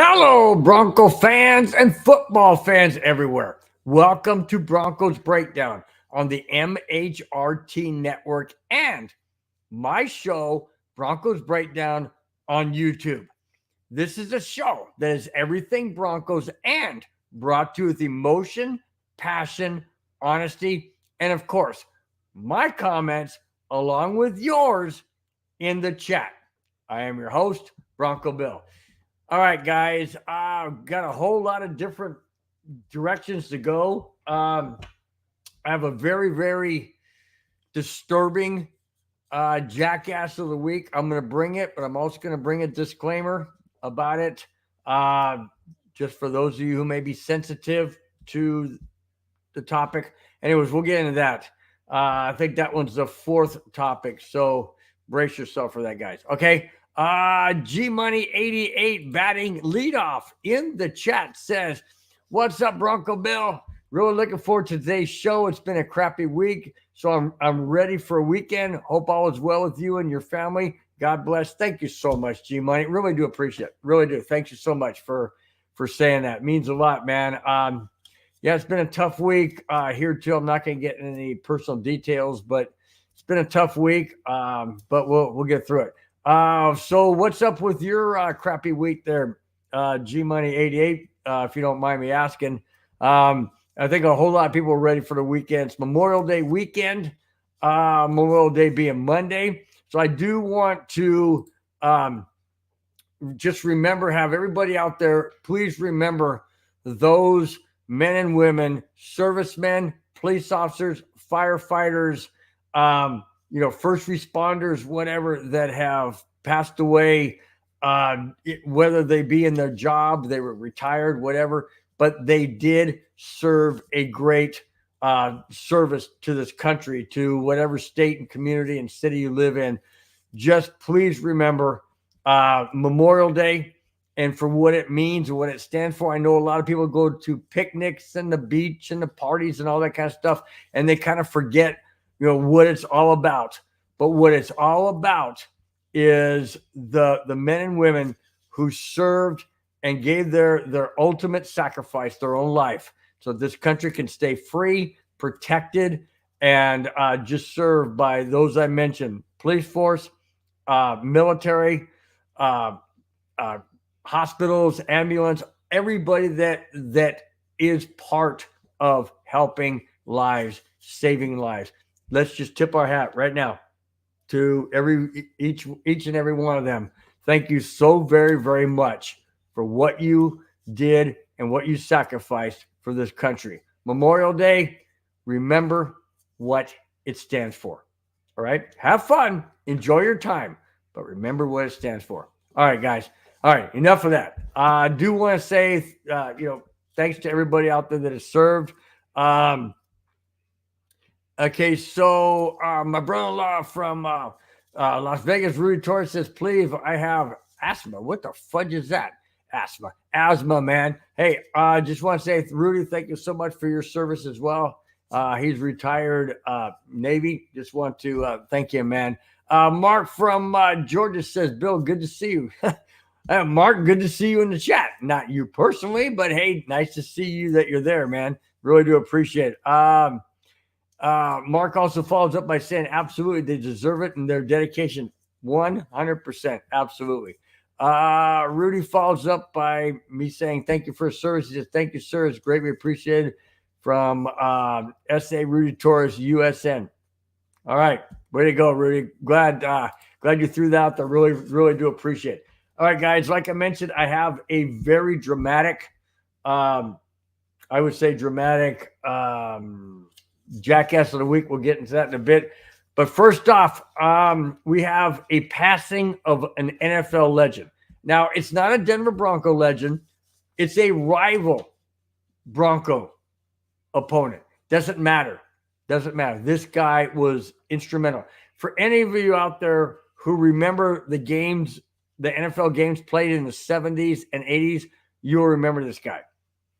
Hello, Bronco fans and football fans everywhere. Welcome to Broncos Breakdown on the MHRT Network and my show, Broncos Breakdown, on YouTube. This is a show that is everything Broncos and brought to you with emotion, passion, honesty, and of course, my comments along with yours in the chat. I am your host, Bronco Bill. All right, guys, I've got a whole lot of different directions to go. I have a very, very disturbing jackass of the week. I'm going to bring it, but I'm also going to bring a disclaimer about it. Just for those of you who may be sensitive to the topic. Anyways, we'll get into that. I think that one's the fourth topic, so brace yourself for that, guys. Okay. G Money 88 batting leadoff in the chat says, "What's up, Bronco Bill? Really looking forward to today's show. It's been a crappy week, so I'm ready for a weekend. Hope all is well with you and your family. God bless." Thank you so much, G Money. Really do appreciate it. Really do. Thank you so much for saying that. It means a lot, man. Yeah, it's been a tough week here too. I'm not going to get into any personal details, but it's been a tough week. But we'll get through it. So what's up with your crappy week there, G Money 88? If you don't mind me asking. I think a whole lot of people are ready for the weekend. It's Memorial Day weekend. Memorial Day being Monday. So I do want to just remember, have everybody out there, please remember those men and women, servicemen, police officers, firefighters, first responders, whatever, that have passed away, whether they be in their job, they were retired, whatever, but they did serve a great service to this country, to whatever state and community and city you live in. Just please remember Memorial Day and for what it means and what it stands for. I know a lot of people go to picnics and the beach and the parties and all that kind of stuff, and they kind of forget what it's all about. But what it's all about is the men and women who served and gave their ultimate sacrifice, their own life, so this country can stay free, protected, and just served by those I mentioned: police force, military, hospitals, ambulance, everybody that is part of helping lives, saving lives. Let's just tip our hat right now to each and every one of them. Thank you so very, very much for what you did and what you sacrificed for this country. Memorial Day, remember what it stands for. All right? Have fun. Enjoy your time. But remember what it stands for. All right, guys. All right, enough of that. I do want to say, thanks to everybody out there that has served. Okay, so my brother-in-law from Las Vegas, Rudy Torres, says, "Please, I have asthma." What the fudge is that? Asthma, man. Hey, just want to say, Rudy, thank you so much for your service as well. He's retired Navy. Just want to thank you, man. Mark from Georgia says, "Bill, good to see you." Mark, good to see you in the chat. Not you personally, but hey, nice to see you that you're there, man. Really do appreciate it. Mark also follows up by saying, "Absolutely, they deserve it and their dedication, 100%, absolutely." Rudy follows up by me saying, "Thank you for your service." He says, "Thank you, sir. It's greatly appreciated." From SA Rudy Torres, USN. All right, way to go, Rudy. Glad you threw that out there. Really, really do appreciate it. All right, guys. Like I mentioned, I have a very dramatic, I would say dramatic. Jackass of the week. We'll get into that in a bit. But first off, we have a passing of an NFL legend. Now, it's not a Denver Bronco legend. It's a rival Bronco opponent. Doesn't matter. Doesn't matter. This guy was instrumental. For any of you out there who remember the games, the NFL games played in the 70s and 80s, you'll remember this guy.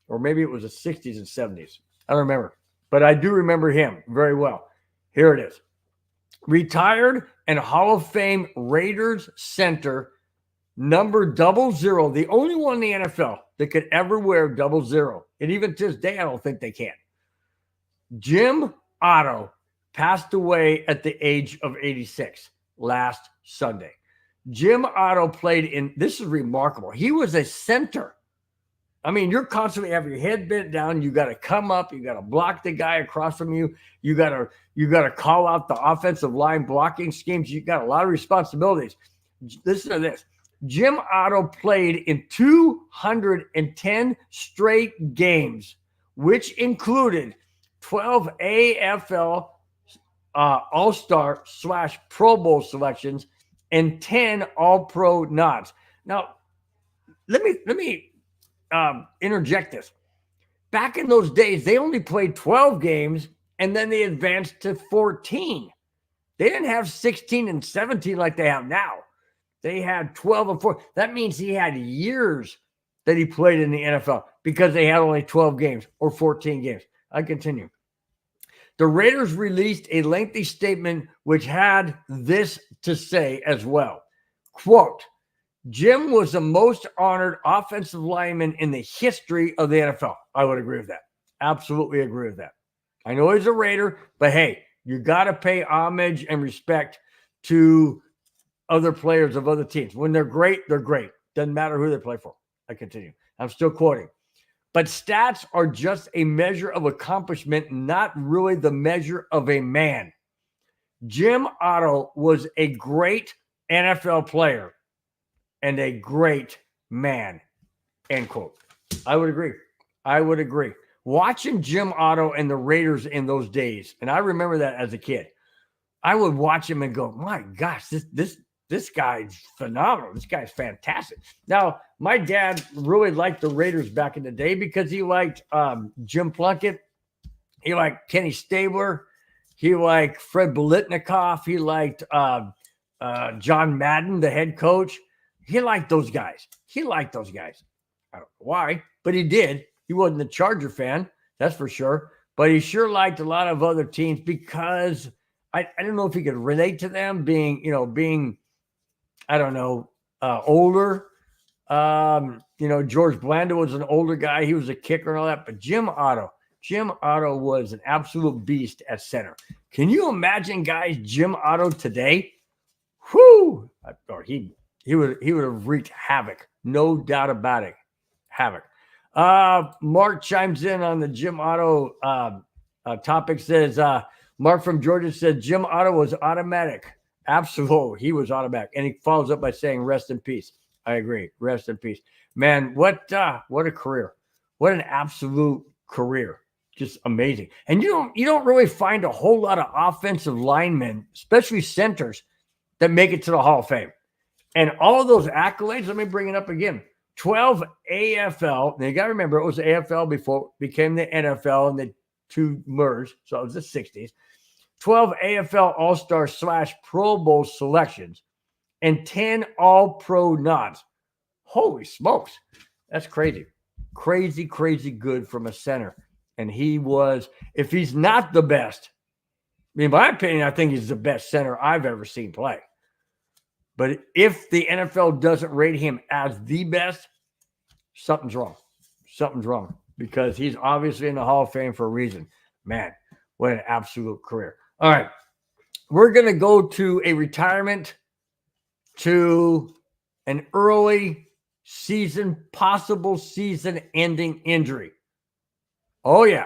Or maybe it was the 60s and 70s. I don't remember. But I do remember him very well. Here it is. Retired and Hall of Fame Raiders center number 00, the only one in the NFL that could ever wear 00. And even to this day, I don't think they can. Jim Otto passed away at the age of 86 last Sunday. Jim Otto played in, this is remarkable. He was a center. I mean, you're constantly have your head bent down. You got to come up. You got to block the guy across from you. You got to call out the offensive line blocking schemes. You got a lot of responsibilities. Listen to this. Jim Otto played in 210 straight games, which included 12 AFL All-Star / Pro Bowl selections and 10 All-Pro nods. Now, let me interject this. Back in those days, they only played 12 games and then they advanced to 14. They didn't have 16 and 17 like they have now. They had 12 and 4. That means he had years that he played in the NFL because they had only 12 games or 14 games. I continue. The Raiders released a lengthy statement which had this to say as well. Quote, Jim was the most honored offensive lineman in the history of the NFL. I would agree with that. Absolutely agree with that. I know he's a Raider, but hey, you got to pay homage and respect to other players of other teams. When they're great, they're great. Doesn't matter who they play for. I continue. I'm still quoting. But stats are just a measure of accomplishment, not really the measure of a man. Jim Otto was a great NFL player and a great man, end quote. I would agree. I would agree. Watching Jim Otto and the Raiders in those days, and I remember that as a kid, I would watch him and go, my gosh, this guy's phenomenal. This guy's fantastic. Now, my dad really liked the Raiders back in the day because he liked Jim Plunkett. He liked Kenny Stabler. He liked Fred Biletnikoff. He liked John Madden, the head coach. He liked those guys. I don't know why, but he did. He wasn't a Charger fan, that's for sure. But he sure liked a lot of other teams because I don't know if he could relate to them being I don't know, older. George Blanda was an older guy. He was a kicker and all that. But Jim Otto was an absolute beast at center. Can you imagine, guys, Jim Otto today? Whoo! Or he would have wreaked havoc. No doubt about it. Havoc. Mark chimes in on the Jim Otto topic. Says, Mark from Georgia said Jim Otto was automatic. Absolutely. He was automatic. And he follows up by saying, rest in peace. I agree. Rest in peace. Man, what a career. What an absolute career. Just amazing. And you don't really find a whole lot of offensive linemen, especially centers, that make it to the Hall of Fame. And all of those accolades, let me bring it up again. 12 AFL. Now you got to remember, it was the AFL before it became the NFL and the two merged. So it was the 60s. 12 AFL All-Star / Pro Bowl selections and 10 All-Pro nods. Holy smokes. That's crazy. Crazy, crazy good from a center. And he was, if he's not the best, in my opinion, I think he's the best center I've ever seen play. But if the NFL doesn't rate him as the best, something's wrong. Something's wrong because he's obviously in the Hall of Fame for a reason. Man, what an absolute career. All right. We're going to go to a retirement, to an early season, possible season-ending injury. Oh, yeah.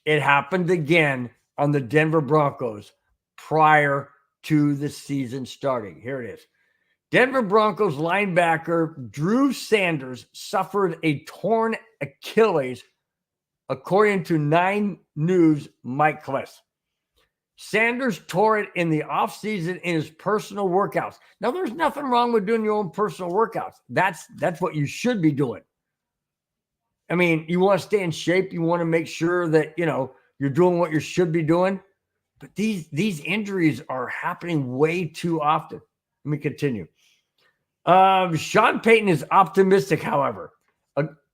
It happened again on the Denver Broncos prior to the season starting. Here it is. Denver Broncos linebacker Drew Sanders suffered a torn Achilles, according to 9 News' Mike Kless. Sanders tore it in the offseason in his personal workouts. Now, there's nothing wrong with doing your own personal workouts. That's what you should be doing. I mean, you want to stay in shape. You want to make sure that, you're doing what you should be doing. But these injuries are happening way too often. Let me continue. Sean Payton is optimistic, however,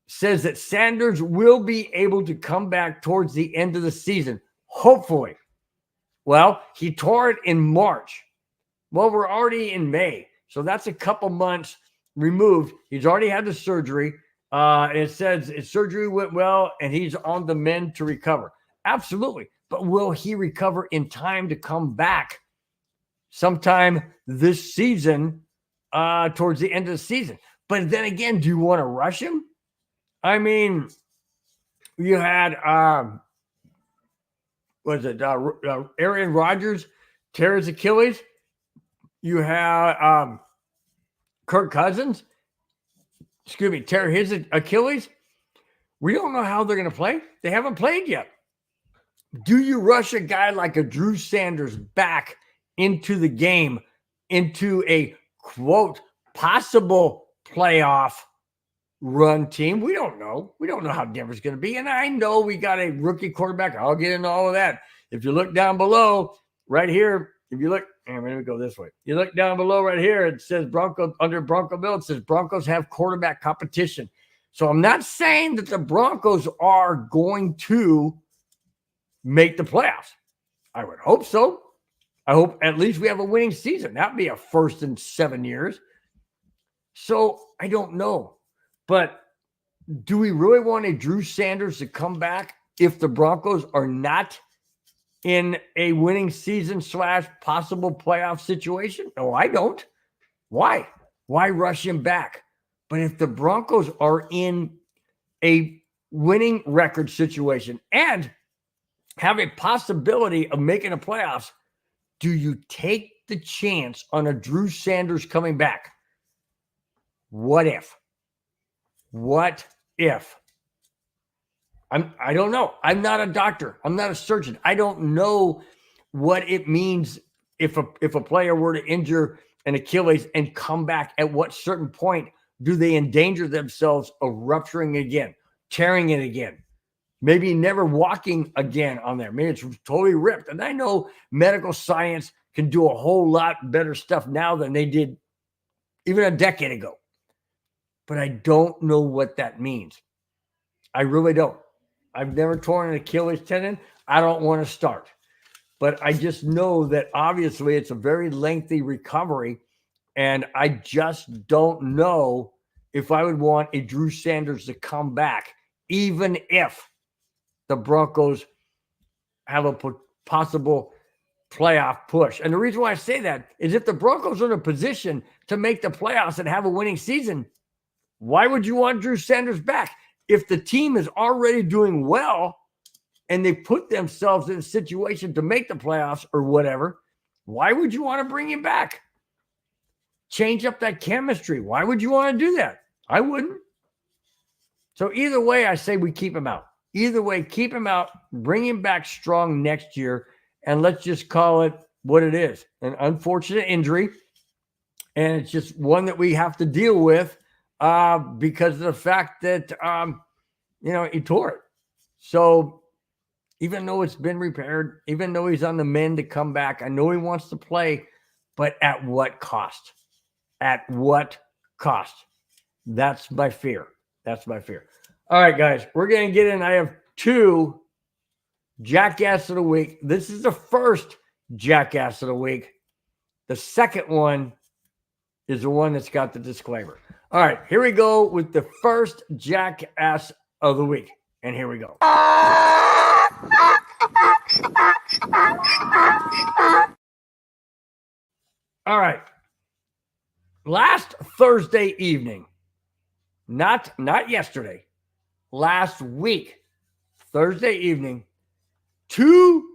says that Sanders will be able to come back towards the end of the season, hopefully. Well, he tore it in March. Well, we're already in May, so that's a couple months removed. He's already had the surgery. It says his surgery went well, and he's on the mend to recover. Absolutely. But will he recover in time to come back sometime this season, towards the end of the season? But then again, do you want to rush him? I mean, you had, Aaron Rodgers tear his Achilles. You have Kirk Cousins, tear his Achilles. We don't know how they're going to play. They haven't played yet. Do you rush a guy like a Drew Sanders back into the game, into a, quote, possible playoff run team? We don't know. We don't know how Denver's going to be. And I know we got a rookie quarterback. I'll get into all of that. If you look down below, right here, if you look, and let me go this way. You look down below right here, it says under Bronco Bill, it says Broncos have quarterback competition. So I'm not saying that the Broncos are going to make the playoffs. I would hope so. I hope at least we have a winning season. That'd be a first in 7 years. So I don't know. But do we really want a Drew Sanders to come back if the Broncos are not in a winning season / possible playoff situation? No, I don't. Why? Why rush him back? But if the Broncos are in a winning record situation and have a possibility of making the playoffs, do you take the chance on a Drew Sanders coming back? What if? What if? I don't know. I'm not a doctor. I'm not a surgeon. I don't know what it means if a player were to injure an Achilles and come back. At what certain point do they endanger themselves of rupturing again, tearing it again, maybe never walking again on there? Maybe it's totally ripped. And I know medical science can do a whole lot better stuff now than they did even a decade ago. But I don't know what that means. I really don't. I've never torn an Achilles tendon. I don't want to start. But I just know that obviously it's a very lengthy recovery. And I just don't know if I would want a Drew Sanders to come back, even if the Broncos have a possible playoff push. And the reason why I say that is if the Broncos are in a position to make the playoffs and have a winning season, why would you want Drew Sanders back? If the team is already doing well and they put themselves in a situation to make the playoffs or whatever, why would you want to bring him back? Change up that chemistry. Why would you want to do that? I wouldn't. So either way, I say we keep him out. Either way, keep him out, bring him back strong next year, and let's just call it what it is, an unfortunate injury. And it's just one that we have to deal with because of the fact that, he tore it. So even though it's been repaired, even though he's on the mend to come back, I know he wants to play, but at what cost? At what cost? That's my fear. That's my fear. All right, guys, we're going to get in. I have 2 Jackass of the Week. This is the first Jackass of the Week. The second one is the one that's got the disclaimer. All right, here we go with the first Jackass of the Week. And here we go. All right. Last Thursday evening, not yesterday, last week, Thursday evening, 2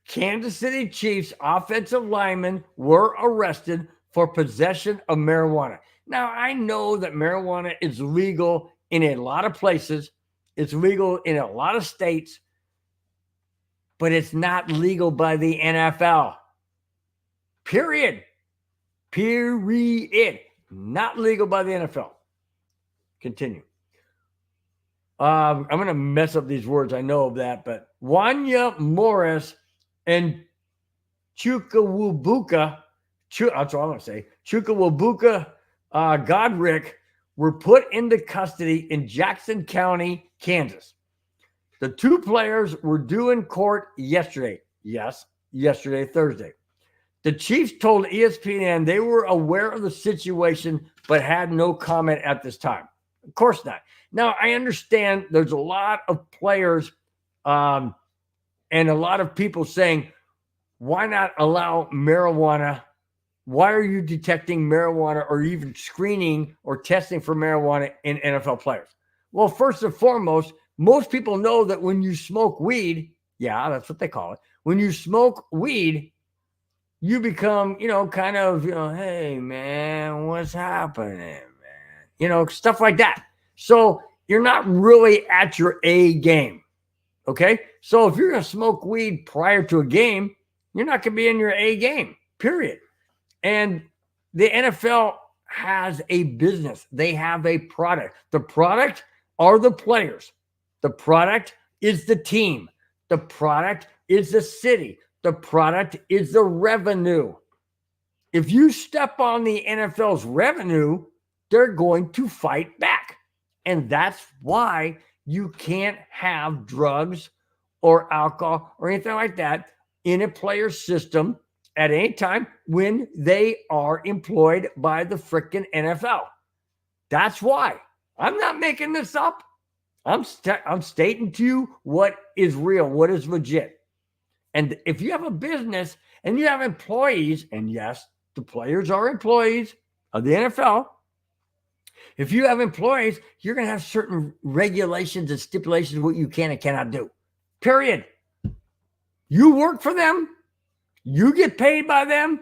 Kansas City Chiefs offensive linemen were arrested for possession of marijuana. Now, I know that marijuana is legal in a lot of places. It's legal in a lot of states, but it's not legal by the NFL. Period. Not legal by the NFL. Continue. I'm going to mess up these words. I know of that, but Wanya Morris and Chukwuebuka, that's all I'm going to say, Chukwuebuka Godric were put into custody in Jackson County, Kansas. The 2 players were due in court yesterday. Yes, yesterday, Thursday. The Chiefs told ESPN they were aware of the situation, but had no comment at this time. Of course not. Now, I understand there's a lot of players and a lot of people saying, why not allow marijuana? Why are you detecting marijuana or even screening or testing for marijuana in NFL players? Well, first and foremost, most people know that when you smoke weed, yeah, that's what they call it. When you smoke weed, you become, kind of, hey, man, what's happening, man? Stuff like that. So you're not really at your A game, okay? So if you're going to smoke weed prior to a game, you're not going to be in your A game, period. And the NFL has a business. They have a product. The product are the players. The product is the team. The product is the city. The product is the revenue. If you step on the NFL's revenue, they're going to fight back. And that's why you can't have drugs or alcohol or anything like that in a player's system at any time when they are employed by the frickin' NFL. That's why. I'm not making this up. I'm stating to you what is real, what is legit. And if you have a business and you have employees, and yes, the players are employees of the NFL. If you have employees, you're going to have certain regulations and stipulations what you can and cannot do. Period. You work for them. You get paid by them.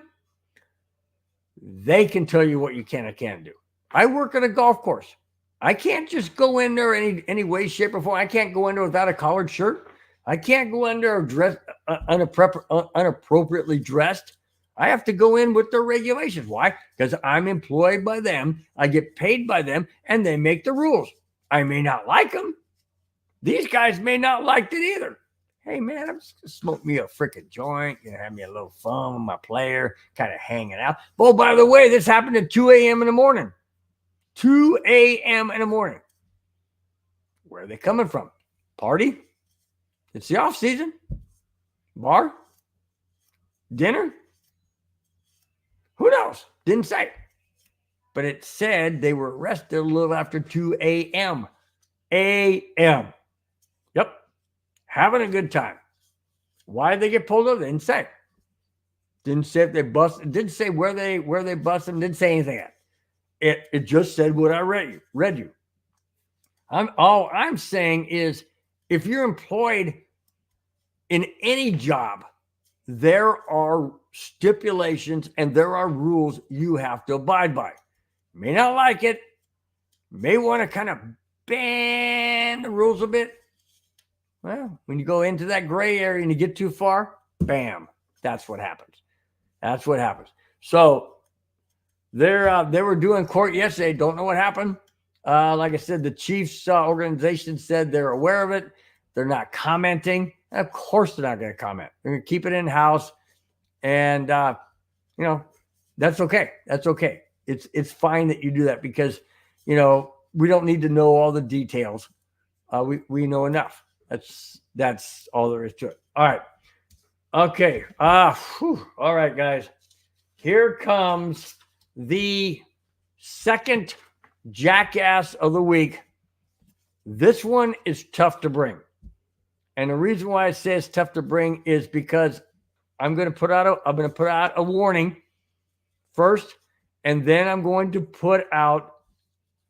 They can tell you what you can and can't do. I work at a golf course. I can't just go in there any way, shape, or form. I can't go in there without a collared shirt. I can't go in there dressed unappropriately dressed. I have to go in with their regulations. Why? Because I'm employed by them. I get paid by them, and they make the rules. I may not like them. These guys may not like it either. Hey, man, I'm just going to smoke me a freaking joint, have me a little fun with my player, kind of hanging out. Oh, by the way, this happened at 2 a.m. in the morning. 2 a.m. in the morning. Where are they coming from? Party? It's the off season. Bar? Dinner? Who knows? Didn't say. But it said they were arrested a little after 2 a.m. a.m. Yep. Having a good time. Why did they get pulled over? They didn't say. Didn't say if they busted. Didn't say where they busted. Didn't say anything yet. It just said what I read you. All I'm saying is if you're employed in any job, there are stipulations and there are rules you have to abide by. You may not like it. May want to kind of bend the rules a bit. Well, when you go into that gray area and you get too far, bam, that's what happens. That's what happens. So they were doing court yesterday. Don't know what happened. Like I said, the Chiefs organization said they're aware of it. They're not commenting. And of course, they're not going to comment. They're going to keep it in-house. And, that's okay. That's okay. It's fine that you do that because, we don't need to know all the details. We know enough. That's all there is to it. All right. Okay. All right, guys. Here comes the second jackass of the week. This one is tough to bring. And the reason why I say it's tough to bring is because I'm going to put out a warning first, and then I'm going to put out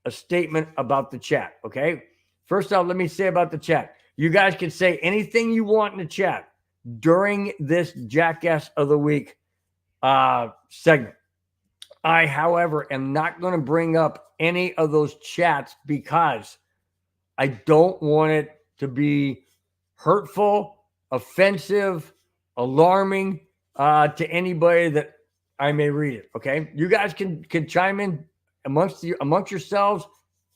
a statement about the chat. Okay. First off, let me say about the chat. You guys can say anything you want in the chat during this jackass of the week segment. I, however, am not going to bring up any of those chats because I don't want it to be hurtful, offensive, alarming to anybody that I may read it. Okay, you guys can chime in amongst yourselves.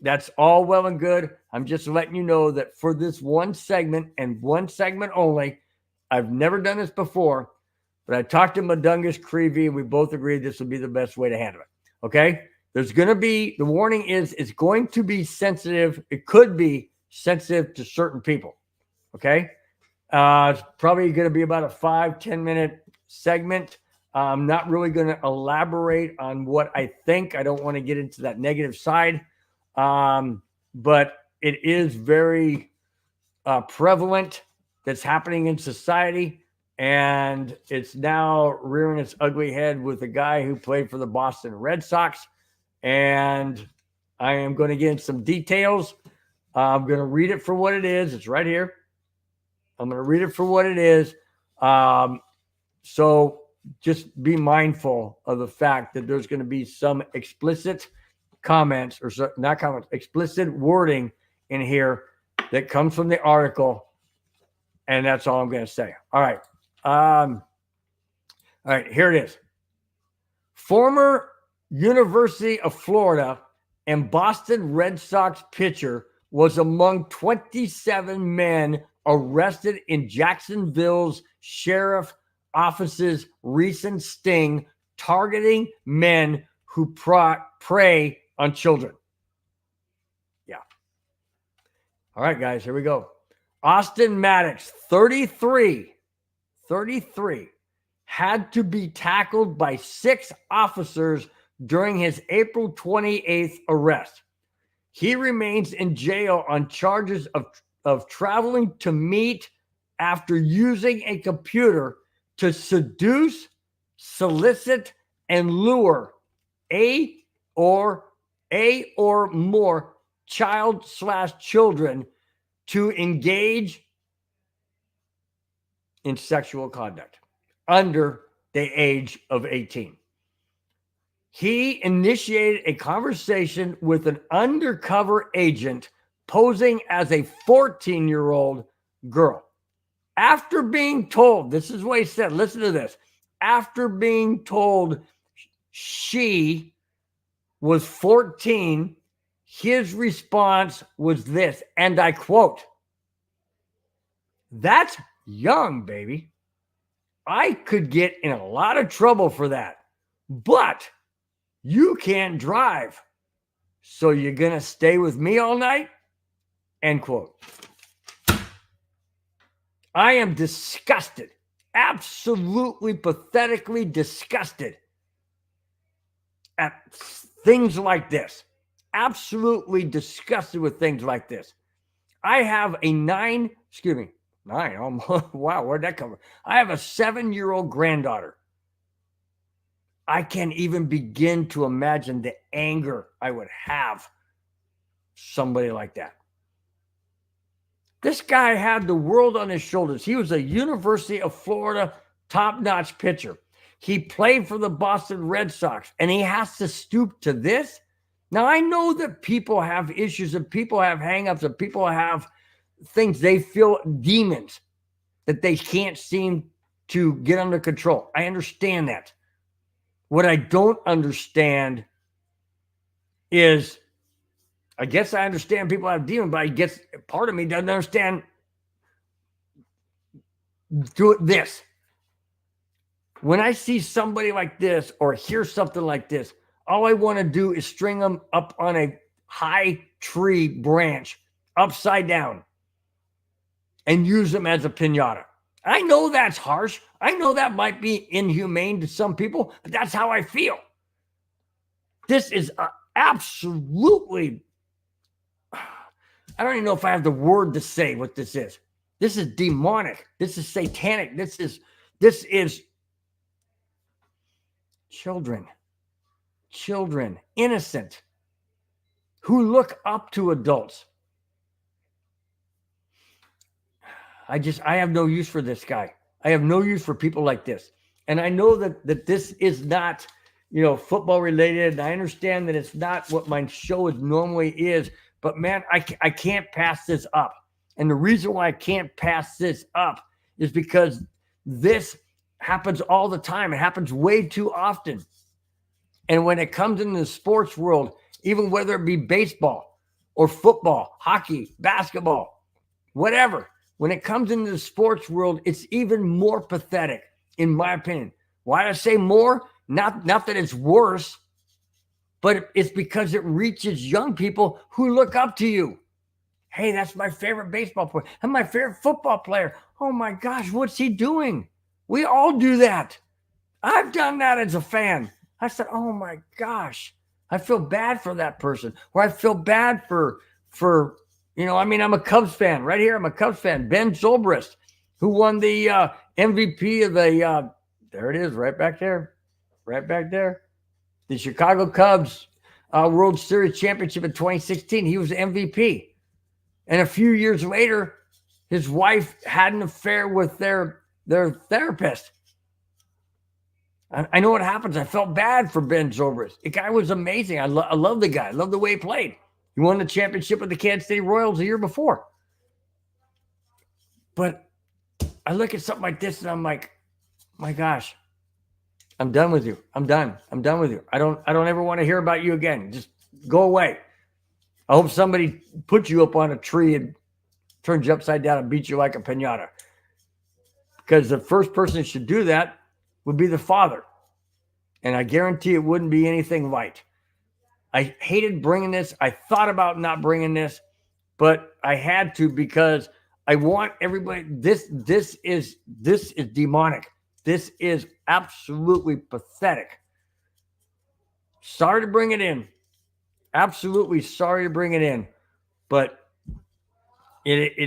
That's all well and good. I'm just letting you know that for this one segment and one segment only, I've never done this before. But I talked to Madungus Creevy, and we both agreed this would be the best way to handle it. Okay? There's going to be, the warning is it's going to be sensitive. It could be sensitive to certain people. Okay? It's probably going to be about a 5-10 minute segment. I'm not really going to elaborate on what I think. I don't want to get into that negative side. But it is very prevalent that's happening in society. And it's now rearing its ugly head with a guy who played for the Boston Red Sox. And I am going to get into some details. I'm going to read it for what it is. It's right here. I'm going to read it for what it is. So just be mindful of the fact that there's going to be some explicit comments, or not comments, explicit wording in here that comes from the article. And that's all I'm going to say. All right. All right, here it is. Former University of Florida and Boston Red Sox pitcher was among 27 men arrested in Jacksonville's sheriff office's recent sting targeting men who prey on children. Yeah. All right, guys, here we go. Austin Maddox, 33, had to be tackled by 6 officers during his April 28th arrest. He remains in jail on charges of traveling to meet after using a computer to seduce, solicit, and lure a or more child/children to engage in sexual conduct under the age of 18. He initiated a conversation with an undercover agent posing as a 14-year-old girl. After being told, this is what he said, listen to this. After being told she was 14, his response was this, and I quote, "That's young, baby. I could get in a lot of trouble for that, but you can't drive. So you're going to stay with me all night?" End quote. I am disgusted, absolutely pathetically disgusted at things like this. Absolutely disgusted with things like this. I have a 9, wow, where'd that come from? I have a 7-year-old granddaughter. I can't even begin to imagine the anger I would have somebody like that. This guy had the world on his shoulders. He was a University of Florida top-notch pitcher. He played for the Boston Red Sox, and he has to stoop to this? Now, I know that people have issues and people have hang-ups and people have things they feel, demons that they can't seem to get under control. I understand that. What I don't understand is, I guess I understand people have demons, but I guess part of me doesn't understand this. When I see somebody like this or hear something like this, all I want to do is string them up on a high tree branch upside down and use them as a piñata. I know that's harsh. I know that might be inhumane to some people, but that's how I feel. This is absolutely, I don't even know if I have the word to say what this is. This is demonic. This is satanic. This is children, innocent, who look up to adults. I have no use for this guy. I have no use for people like this. And I know that this is not, football related. And I understand that it's not what my show normally is, but man, I can't pass this up. And the reason why I can't pass this up is because this happens all the time. It happens way too often. And when it comes into the sports world, even whether it be baseball or football, hockey, basketball, whatever, when it comes into the sports world, it's even more pathetic, in my opinion. Why do I say more? Not that it's worse, but it's because it reaches young people who look up to you. Hey, that's my favorite baseball player. And my favorite football player. Oh my gosh, what's he doing? We all do that. I've done that as a fan. I said, oh my gosh, I feel bad for that person. Or I feel bad for, I'm a Cubs fan right here. I'm a Cubs fan. Ben Zobrist, who won the MVP of the, there it is, right back there. The Chicago Cubs World Series championship in 2016. He was MVP. And a few years later, his wife had an affair with their therapist. I know what happens. I felt bad for Ben Zobrist. The guy was amazing. I love the guy. I love the way he played. He won the championship with the Kansas City Royals the year before. But I look at something like this and I'm like, my gosh, I'm done with you. I'm done with you. I don't ever want to hear about you again. Just go away. I hope somebody puts you up on a tree and turns you upside down and beats you like a piñata. Because the first person that should do that would be the father. And I guarantee it wouldn't be anything light. I hated bringing this. I thought about not bringing this, but I had to because I want everybody. This is demonic. This is absolutely pathetic. Sorry to bring it in. Absolutely sorry to bring it in, but it's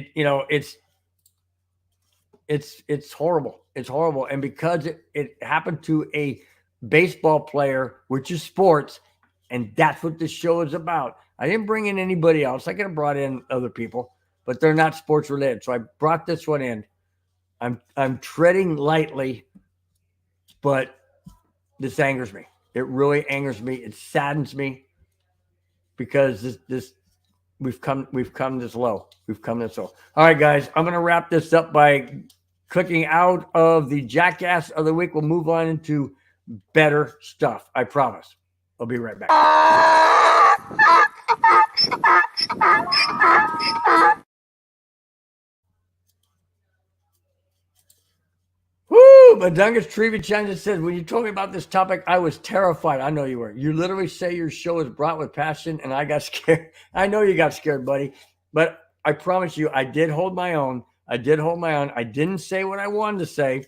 horrible. It's horrible. And because it happened to a baseball player, which is sports, and that's what this show is about. I didn't bring in anybody else. I could have brought in other people, but they're not sports related. So I brought this one in. I'm treading lightly, but this angers me. It really angers me. It saddens me because we've come this low. All right, guys, I'm going to wrap this up by clicking out of the jackass of the week. We'll move on into better stuff. I promise. I'll be right back. Woo! Madungus Trivichan says, when you told me about this topic, I was terrified. I know you were. You literally say your show is brought with passion, and I got scared. I know you got scared, buddy. But I promise you, I did hold my own. I didn't say what I wanted to say.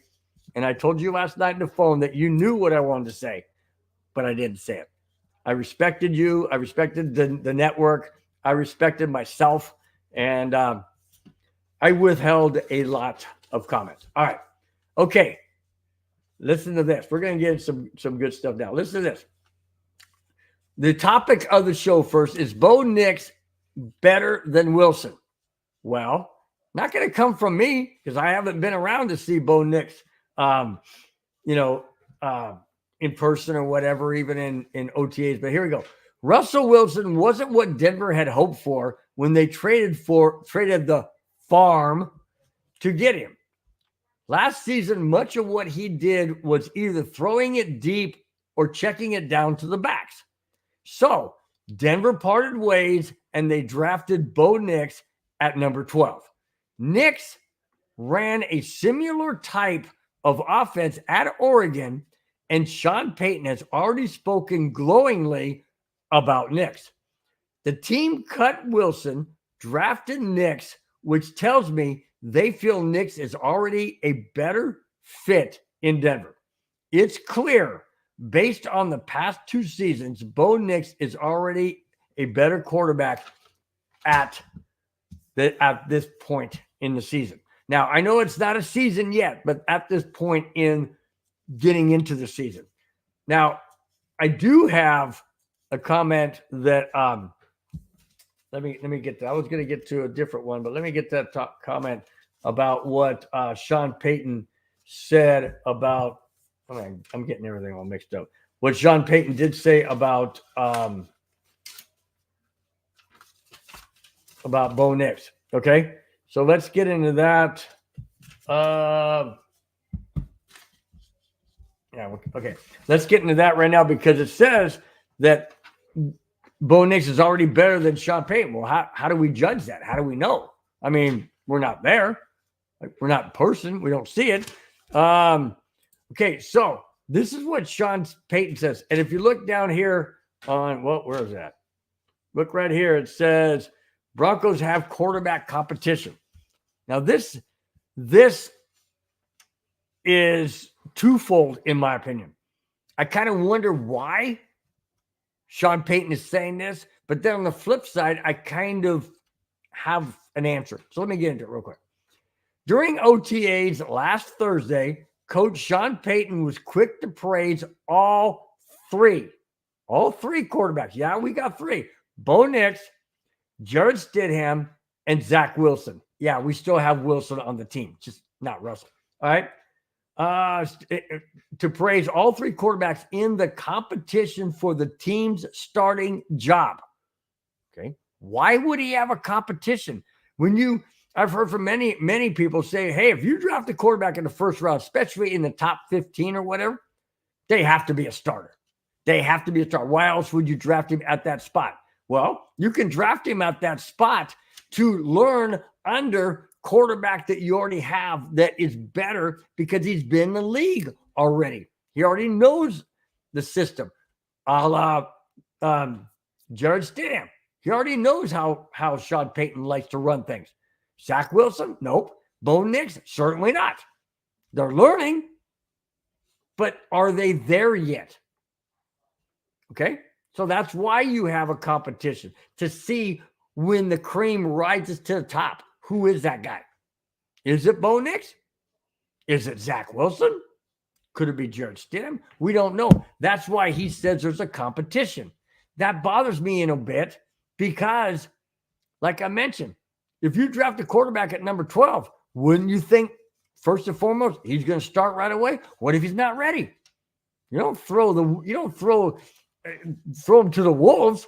And I told you last night on the phone that you knew what I wanted to say, but I didn't say it. I respected you. I respected the network. I respected myself. And I withheld a lot of comments. All right. Okay. Listen to this. We're going to get some good stuff now. Listen to this. The topic of the show first is Bo Nix better than Wilson? Well, not going to come from me because I haven't been around to see Bo Nix, in person or whatever, even in OTAs. But here we go. Russell Wilson wasn't what Denver had hoped for when they traded the farm to get him. Last season, much of what he did was either throwing it deep or checking it down to the backs. So Denver parted ways and they drafted Bo Nix at number 12. Nix ran a similar type of offense at Oregon, and Sean Payton has already spoken glowingly about Nix. The team cut Wilson, drafted Nix, which tells me they feel Nix is already a better fit in Denver. It's clear, based on the past 2 seasons, Bo Nix is already a better quarterback at this point in the season. Now, I know it's not a season yet, but at this point in getting into the season. Now, I do have a comment that let me get to. I was going to get to a different one, but let me get that top comment about what Sean Payton said about. I'm getting everything all mixed up. What Sean Payton did say about Bo Nix. Okay, so let's get into that. Okay. Let's get into that right now because it says that Bo Nix is already better than Sean Payton. Well, how do we judge that? How do we know? I mean, we're not there. We're not in person. We don't see it. Okay, so this is what Sean Payton says. And if you look down here on, where is that? Look right here. It says Broncos have quarterback competition. Now, this is twofold, in my opinion. I kind of wonder why Sean Payton is saying this, but then on the flip side, I kind of have an answer. So let me get into it real quick. During OTAs last Thursday, Coach Sean Payton was quick to praise all three quarterbacks. Yeah, we got three. Bo Nix, Jared Stidham, and Zach Wilson. Yeah, we still have Wilson on the team, just not Russell. All right. To praise all three quarterbacks in the competition for the team's starting job. Okay. Why would he have a competition? I've heard from many people say, hey, if you draft a quarterback in the first round, especially in the top 15 or whatever, they have to be a starter. They have to be a starter. Why else would you draft him at that spot? Well, you can draft him at that spot to learn under quarterback that you already have that is better because he's been in the league already. He already knows the system. A la Jared Stidham. He already knows how Sean Payton likes to run things. Zach Wilson? Nope. Bo Nix? Certainly not. They're learning, but are they there yet? Okay? So that's why you have a competition, to see when the cream rises to the top. Who is that guy? Is it Bo Nix? Is it Zach Wilson? Could it be Jared Stidham? We don't know. That's why he says there's a competition. That bothers me in a bit because, like I mentioned, if you draft a quarterback at number 12, wouldn't you think, first and foremost, he's going to start right away? What if he's not ready? You don't throw him to the wolves.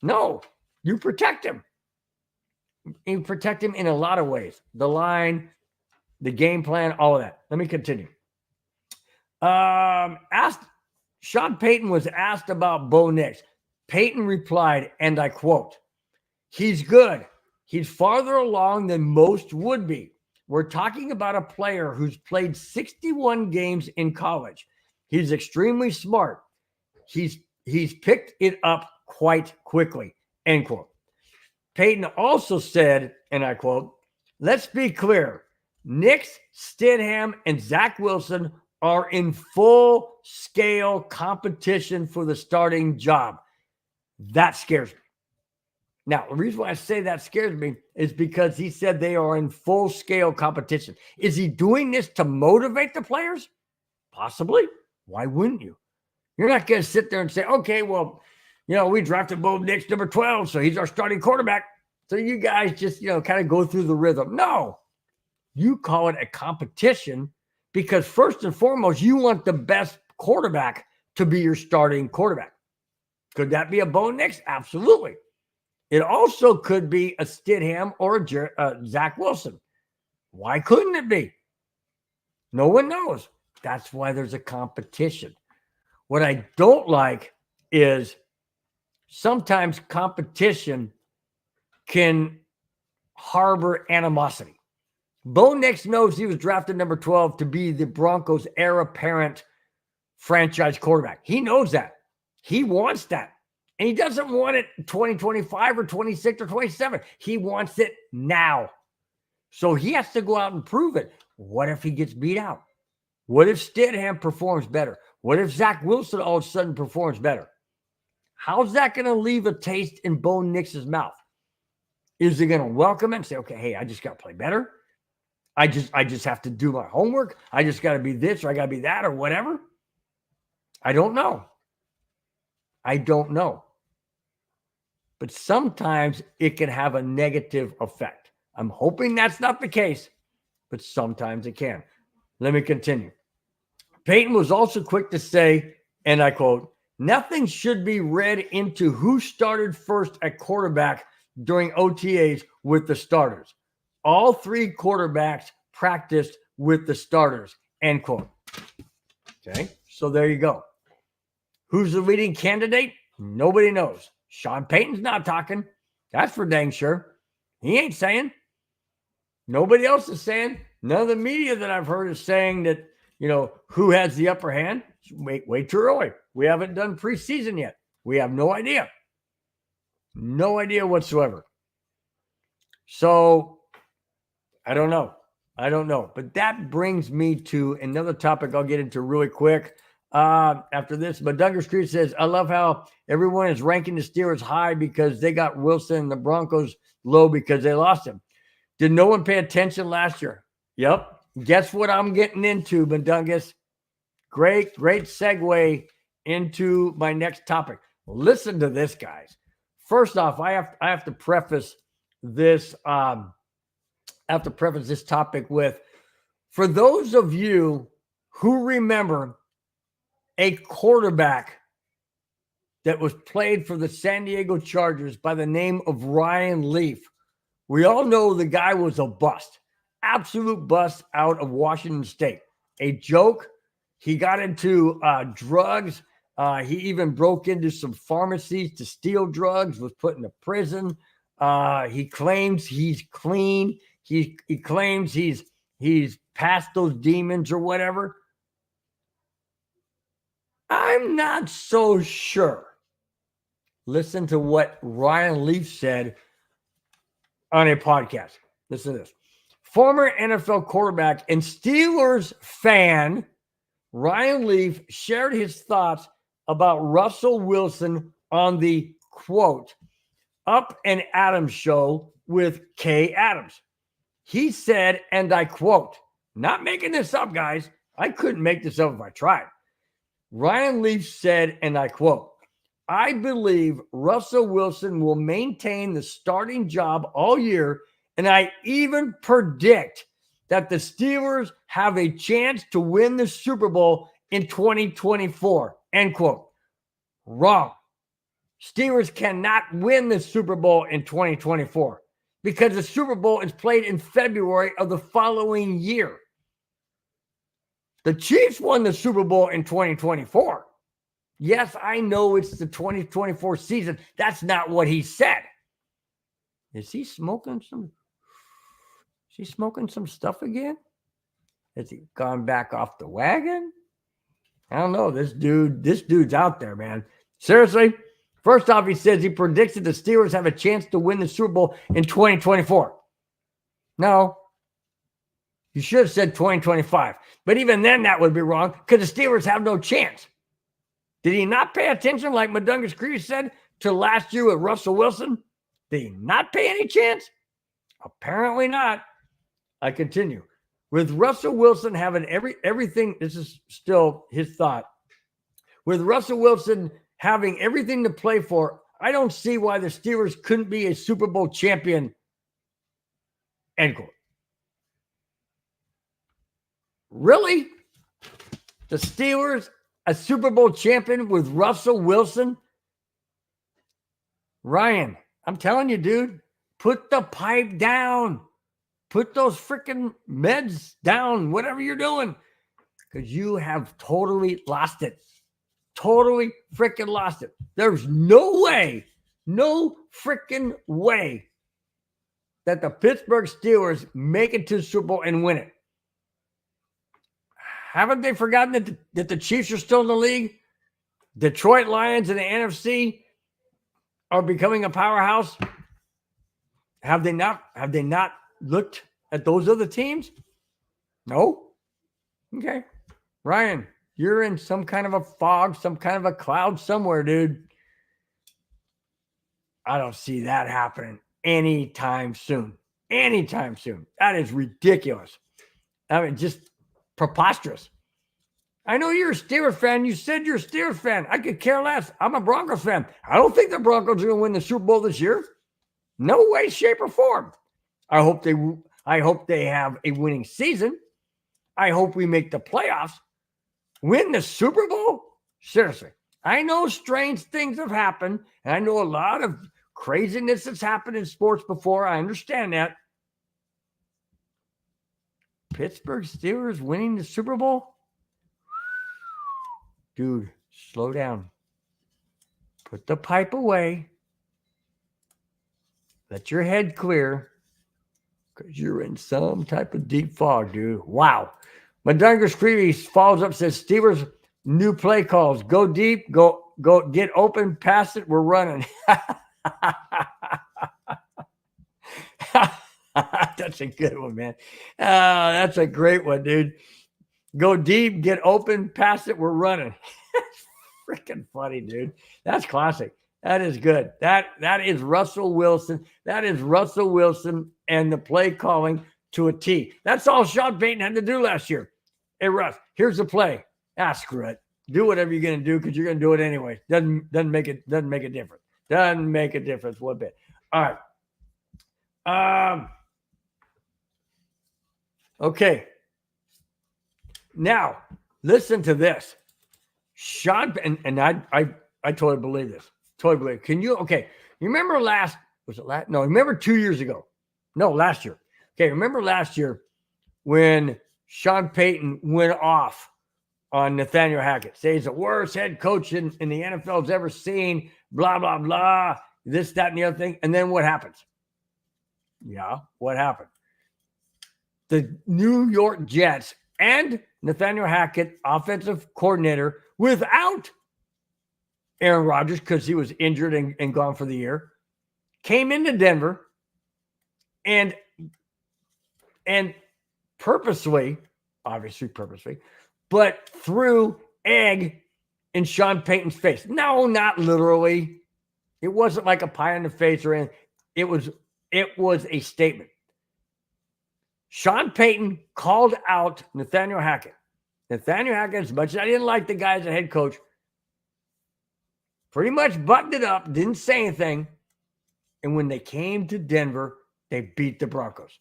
No, you protect him. You protect him in a lot of ways. The line, the game plan, all of that. Let me continue. Sean Payton was asked about Bo Nix. Payton replied, and I quote, "He's good. He's farther along than most would be. We're talking about a player who's played 61 games in college. He's extremely smart. He's picked it up quite quickly," end quote. Payton also said, and I quote, "Let's be clear. Nix, Stidham, and Zach Wilson are in full-scale competition for the starting job." That scares me. Now, the reason why I say that scares me is because he said they are in full-scale competition. Is he doing this to motivate the players? Possibly. Why wouldn't you? You're not going to sit there and say, okay, well, we drafted Bo Nix number 12, so he's our starting quarterback. So you guys just, kind of go through the rhythm. No. You call it a competition because first and foremost, you want the best quarterback to be your starting quarterback. Could that be a Bo Nix? Absolutely. It also could be a Stidham or a Zach Wilson. Why couldn't it be? No one knows. That's why there's a competition. What I don't like is sometimes competition can harbor animosity. Bo Nix knows he was drafted number 12 to be the Broncos' heir apparent franchise quarterback. He knows that. He wants that. And he doesn't want it 2025 or 26 or 27. He wants it now. So he has to go out and prove it. What if he gets beat out? What if Stidham performs better? What if Zach Wilson all of a sudden performs better? How's that going to leave a taste in Bo Nix's mouth? Is he going to welcome it and say, okay, hey, I just got to play better? I just have to do my homework. I just got to be this or I got to be that or whatever. I don't know. But sometimes it can have a negative effect. I'm hoping that's not the case, but sometimes it can. Let me continue. Payton was also quick to say, and I quote, "Nothing should be read into who started first at quarterback during OTAs with the starters. All three quarterbacks practiced with the starters," end quote. Okay, so there you go. Who's the leading candidate? Nobody knows. Sean Payton's not talking. That's for dang sure. He ain't saying. Nobody else is saying. None of the media that I've heard is saying that, who has the upper hand. Way too early. We haven't done preseason yet. We have no idea. No idea whatsoever. So, I don't know. I don't know. But that brings me to another topic I'll get into really quick. After this, but Duggar Street says, I love how everyone is ranking the Steelers high because they got Wilson and the Broncos low because they lost him. Did no one pay attention last year? Yep. Guess what I'm getting into, Mundungus? Great segue into my next topic. Listen to this, guys. First off, I have to preface this. I have to preface this topic with, for those of you who remember a quarterback that was played for the San Diego Chargers by the name of Ryan Leaf. We all know the guy was a bust, absolute bust out of Washington State. A joke. He got into drugs. He even broke into some pharmacies to steal drugs, was put into prison. He claims he's clean. He claims he's past those demons or whatever. I'm not so sure. Listen to what Ryan Leaf said on a podcast. Listen to this. Former NFL quarterback and Steelers fan Ryan Leaf shared his thoughts about Russell Wilson on the, quote, Up and Adams show with Kay Adams. He said, and I quote, not making this up, guys. I couldn't make this up if I tried. Ryan Leaf said, and I quote, I believe Russell Wilson will maintain the starting job all year, and I even predict that the Steelers have a chance to win the Super Bowl in 2024, end quote. Wrong. Steelers cannot win the Super Bowl in 2024 because the Super Bowl is played in February of the following year. The Chiefs won the Super Bowl in 2024. Yes, I know it's the 2024 season. That's not what he said. Is he smoking some stuff again? Has he gone back off the wagon? I don't know. This dude's out there, man. Seriously. First off, he says he predicted the Steelers have a chance to win the Super Bowl in 2024. No. You should have said 2025. But even then, that would be wrong because the Steelers have no chance. Did he not pay attention, like Mundungus Creed said, to last year with Russell Wilson? Did he not pay any chance? Apparently not. I continue. With Russell Wilson having everything, this is still his thought. With Russell Wilson having everything to play for, I don't see why the Steelers couldn't be a Super Bowl champion. End quote. Really? The Steelers, a Super Bowl champion with Russell Wilson? Ryan, I'm telling you, dude, put the pipe down. Put those freaking meds down, whatever you're doing, because you have totally lost it. Totally freaking lost it. There's no way, no freaking way that the Pittsburgh Steelers make it to the Super Bowl and win it. Haven't they forgotten that the Chiefs are still in the league? Detroit Lions in the NFC are becoming a powerhouse. Have they not looked at those other teams? No? Okay. Ryan, you're in some kind of a fog, some kind of a cloud somewhere, dude. I don't see that happening anytime soon. Anytime soon. That is ridiculous. I mean, just preposterous. I know you're a Steelers fan. You said you're a Steelers fan. I could care less. I'm a Broncos fan. I don't think the Broncos are going to win the Super Bowl this year. No way, shape, or form. I hope they have a winning season. I hope we make the playoffs. Win the Super Bowl? Seriously. I know strange things have happened, and I know a lot of craziness that's happened in sports before. I understand that. Pittsburgh Steelers winning the Super Bowl? Dude, slow down. Put the pipe away. Let your head clear. Because you're in some type of deep fog, dude. Wow. Mundungus Creevy follows up, says, Steelers, new play calls. Go deep. Go get open. Pass it. We're running. That's a good one, man. That's a great one, dude. Go deep, get open, pass it, we're running. That's freaking funny, dude. That's classic. That is good. That is Russell Wilson. That is Russell Wilson and the play calling to a T. That's all Sean Payton had to do last year. Hey, Russ, here's the play. Screw it. Do whatever you're going to do because you're going to do it anyway. Doesn't make a difference. Doesn't make a difference one bit. All right. Okay. Now, listen to this. Sean, and I totally believe this. Totally believe. Can you, okay, you remember remember 2 years ago. No, last year. Okay, remember last year when Sean Payton went off on Nathaniel Hackett. Say he's the worst head coach in the NFL's ever seen, blah, blah, blah, this, that, and the other thing. And then what happens? Yeah, what happened? The New York Jets and Nathaniel Hackett, offensive coordinator, without Aaron Rodgers because he was injured and gone for the year, came into Denver and purposely, but threw egg in Sean Payton's face. No, not literally. It wasn't like a pie in the face or anything. It was a statement. Sean Payton called out Nathaniel Hackett. Nathaniel Hackett, as much as I didn't like the guy as a head coach, pretty much buttoned it up, didn't say anything. And when they came to Denver, they beat the Broncos.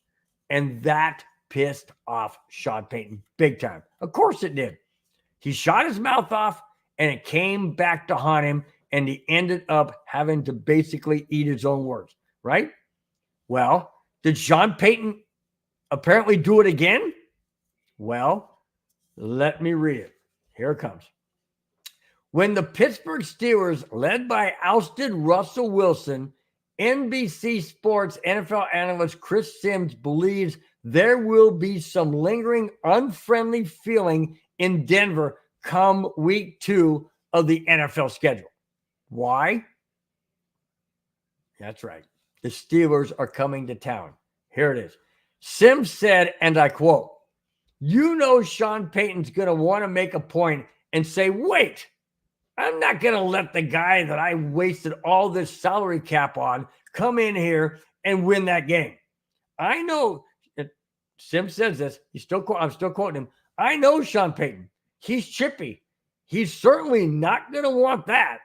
And that pissed off Sean Payton big time. Of course it did. He shot his mouth off, and it came back to haunt him, and he ended up having to basically eat his own words, right? Well, did Sean Payton apparently do it again? Well, let me read it. Here it comes. When the Pittsburgh Steelers, led by ousted Russell Wilson, NBC Sports NFL analyst Chris Sims believes there will be some lingering unfriendly feeling in Denver come week 2 of the NFL schedule. Why? That's right. The Steelers are coming to town. Here it is. Sims said, and I quote, "You know Sean Payton's going to want to make a point and say, wait, I'm not going to let the guy that I wasted all this salary cap on come in here and win that game. I know," Sims says this, I'm still quoting him, "I know Sean Payton. He's chippy. He's certainly not going to want that.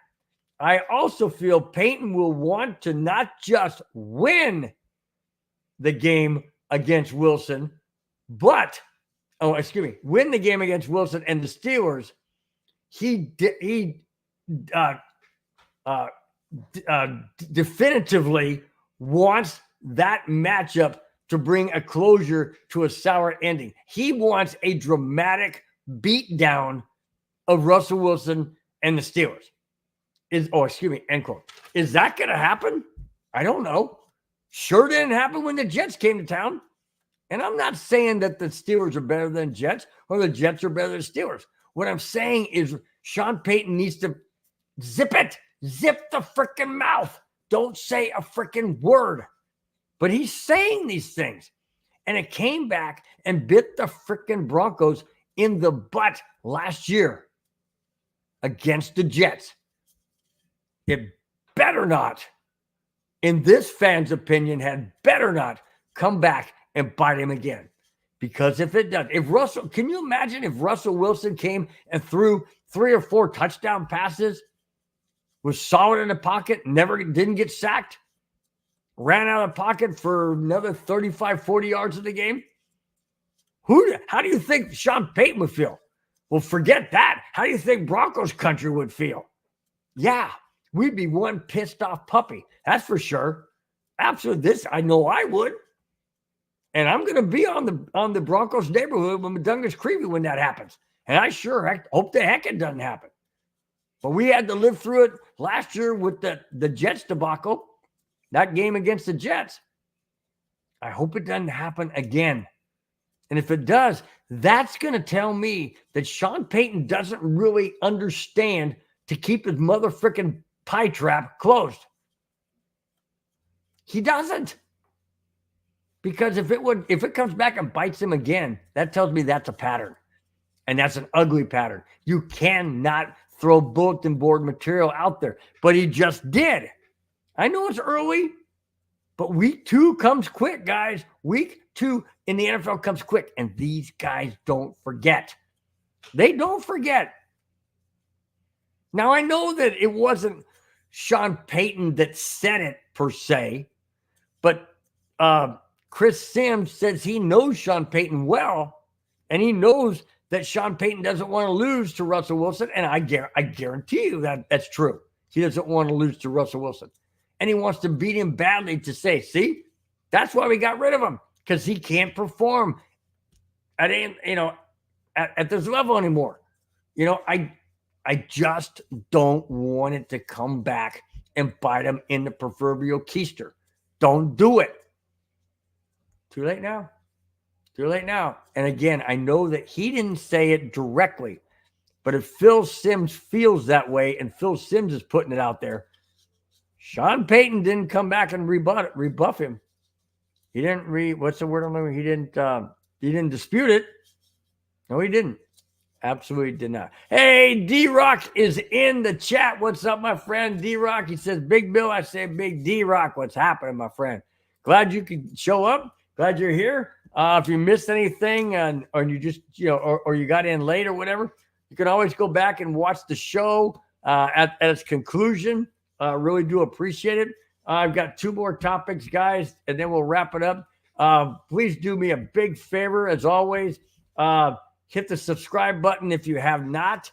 I also feel Payton will want to not just win the game against Wilson, but, win the game against Wilson and the Steelers. He definitively wants that matchup to bring a closure to a sour ending. He wants a dramatic beatdown of Russell Wilson and the Steelers." End quote. Is that going to happen? I don't know. Sure didn't happen when the Jets came to town. And I'm not saying that the Steelers are better than Jets or the Jets are better than Steelers. What I'm saying is Sean Payton needs to zip the freaking mouth. Don't say a freaking word. But he's saying these things. And it came back and bit the freaking Broncos in the butt last year against the Jets. It better not, in this fan's opinion, had better not come back and bite him again. Because if it does, can you imagine if Russell Wilson came and threw 3 or 4 touchdown passes, was solid in the pocket, didn't get sacked, ran out of the pocket for another 35, 40 yards of the game? How do you think Sean Payton would feel? Well, forget that. How do you think Broncos country would feel? Yeah, we'd be one pissed off puppy. That's for sure. Absolutely. I know I would. And I'm going to be on the Broncos neighborhood when Dungus Creevy when that happens. And I sure hope the heck it doesn't happen. But we had to live through it last year with the Jets debacle, that game against the Jets. I hope it doesn't happen again. And if it does, that's going to tell me that Sean Payton doesn't really understand to keep his mother-frickin' pie trap closed. He doesn't. Because if it comes back and bites him again, that tells me that's a pattern. And that's an ugly pattern. You cannot throw bulletin board material out there. But he just did. I know it's early, but week 2 comes quick, guys. Week 2 in the NFL comes quick. And these guys don't forget. They don't forget. Now, I know that it wasn't Sean Payton that said it per se, but Chris Sims says he knows Sean Payton well, and he knows that Sean Payton doesn't want to lose to Russell Wilson, and I guarantee you that that's true. He doesn't want to lose to Russell Wilson, and he wants to beat him badly to say, see, that's why we got rid of him, because he can't perform at this level anymore. I just don't want it to come back and bite him in the proverbial keister. Don't do it. Too late now. Too late now. And again, I know that he didn't say it directly, but if Phil Simms feels that way and Phil Simms is putting it out there, Sean Payton didn't come back and rebuff him. He didn't what's the word I'm looking for? He didn't dispute it. No, he didn't. Absolutely did not. Hey, D-Rock is in the chat. What's up, my friend? D-Rock, he says, Big Bill. I say, Big D-Rock. What's happening, my friend? Glad you could show up. Glad you're here. If you missed anything or you just, or you got in late or whatever, you can always go back and watch the show at its conclusion. Really do appreciate it. I've got 2 more topics, guys, and then we'll wrap it up. Please do me a big favor, as always. Hit the subscribe button if you have not.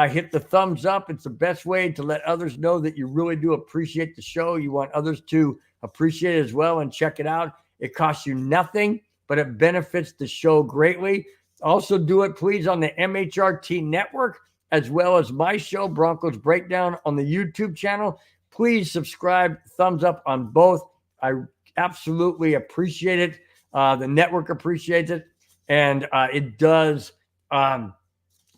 Hit the thumbs up. It's the best way to let others know that you really do appreciate the show. You want others to appreciate it as well and check it out. It costs you nothing, but it benefits the show greatly. Also do it, please, on the MHRT network, as well as my show, Broncos Breakdown, on the YouTube channel. Please subscribe, thumbs up on both. I absolutely appreciate it. The network appreciates it. And it does